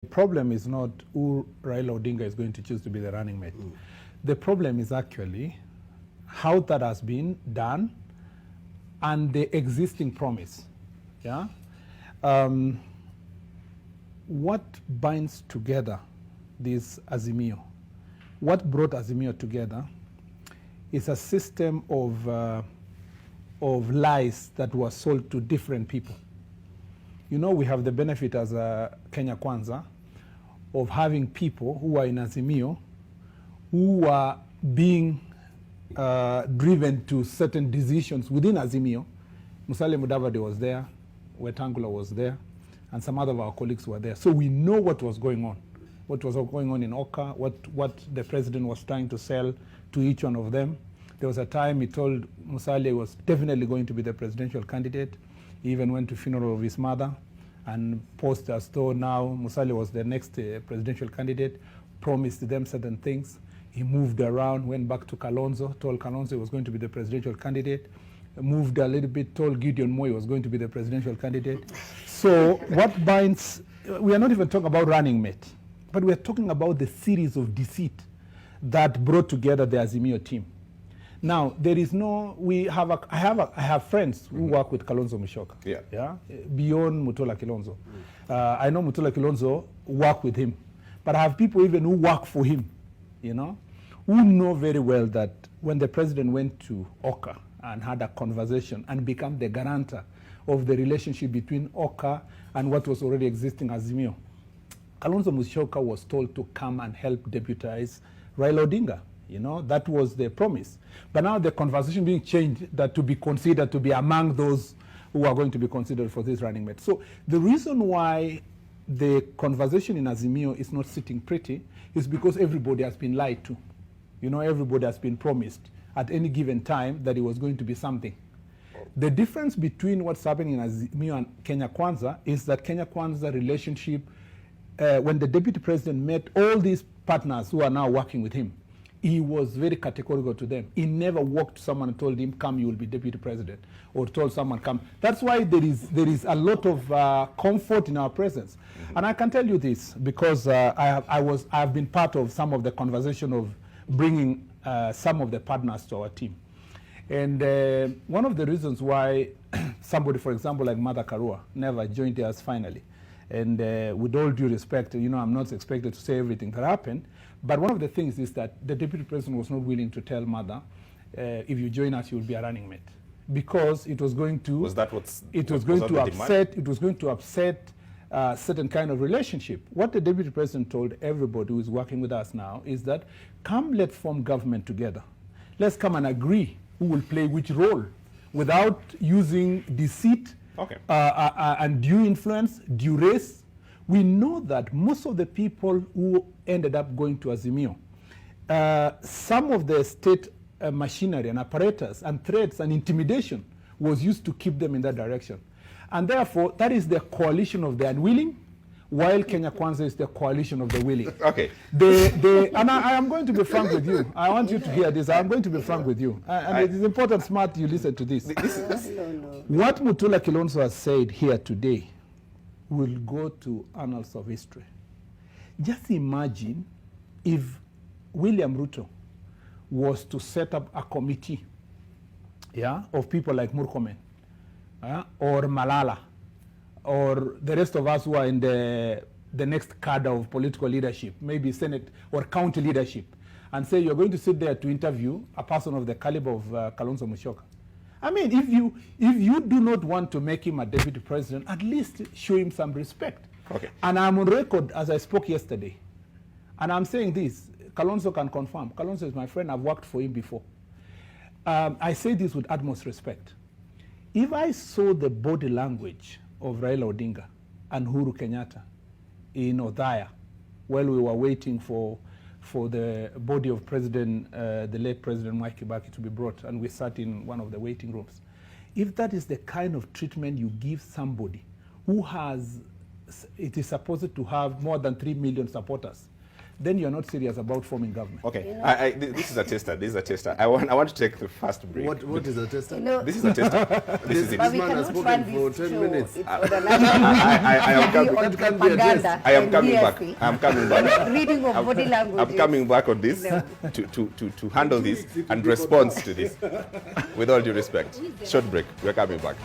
The problem is not who Raila Odinga is going to choose to be the running mate. The problem is actually how that has been done and the existing promise. Yeah. What binds together this Azimio? What brought Azimio together is a system of lies that were sold to different people. You know, we have the benefit as a Kenya Kwanza of having people who are in Azimio who are being driven to certain decisions within Azimio. Musalia Mudavadi was there, Wetangula was there, and some other of our colleagues were there. So we know what was going on. What was going on in Oka, what the president was trying to sell to each one of them. There was a time he told Musalia he was definitely going to be the presidential candidate. He even went to funeral of his mother and posed as though now Musalia was the next presidential candidate, promised them certain things. He moved around, went back to Kalonzo, told Kalonzo he was going to be the presidential candidate, moved a little bit, told Gideon Moi he was going to be the presidential candidate. So what binds, we are not even talking about running mate, but we are talking about the series of deceit that brought together the Azimio team. Now, there is no, I have friends who work with Kalonzo Musyoka, yeah, beyond Mutula Kilonzo. I know Mutula Kilonzo work with him, but I have people even who work for him, you know, who know very well that when the president went to Oka and had a conversation and became the guarantor of the relationship between Oka and what was already existing as Azimio, Kalonzo Musyoka was told to come and help deputize Raila Odinga. You know, that was the promise. But now the conversation being changed that to be considered to be among those who are going to be considered for this running mate. So the reason why the conversation in Azimio is not sitting pretty is because everybody has been lied to. You know, everybody has been promised at any given time that it was going to be something. The difference between what's happening in Azimio and Kenya Kwanza is that Kenya Kwanza relationship, when the deputy president met all these partners who are now working with him, he was very categorical to them. He never walked to someone and told him, come, you will be deputy president, or told someone, come. That's why there is a lot of comfort in our presence. And I can tell you this, because I have been part of some of the conversation of bringing some of the partners to our team. And one of the reasons why somebody, for example, like Mother Karua, never joined us finally, and with all due respect, you know, I'm not expected to say everything that happened, but one of the things is that the deputy president was not willing to tell Mother, if you join us, you will be a running mate, because it was going to upset certain kind of relationship. What the deputy president told everybody who is working with us now is that, come, let's form government together. Let's come and agree who will play which role without using deceit, and due influence, due race. We know that most of the people who ended up going to Azimio, some of the state machinery and apparatus and threats and intimidation was used to keep them in that direction. And therefore, that is the coalition of the unwilling, while Kenya Kwanza is the coalition of the willing. Okay. And I am going to be frank with you. I want you to hear this. I'm going to be frank with you. And it is important, smart, you listen to this. What Mutula Kilonzo has said here today will go to annals of history. Just imagine if William Ruto was to set up a committee, yeah, of people like Murkomen, or Malala, or the rest of us who are in the next cadre of political leadership, maybe Senate or county leadership, and say you're going to sit there to interview a person of the caliber of Kalonzo Musyoka. I mean, if you do not want to make him a deputy president, at least show him some respect. Okay. And I'm on record as I spoke yesterday, and I'm saying this, Kalonzo can confirm. Kalonzo is my friend, I've worked for him before. I say this with utmost respect. If I saw the body language of Raila Odinga and Uhuru Kenyatta in Othaya while we were waiting for the body of the late President Mwai Kibaki to be brought, and we sat in one of the waiting rooms. If that is the kind of treatment you give somebody who has, it is supposed to have more than 3 million supporters, then you're not serious about forming government. Okay, you know, this is a tester. This is a tester. I want to take the first break. What is a tester? You know, this is a tester. This is it. This man has spoken for 10 minutes. I am coming. That can be a test. I am coming back. I am coming back. Reading of body language. I'm coming back on this to handle this and respond to this. With all due respect. Short break. We're coming back.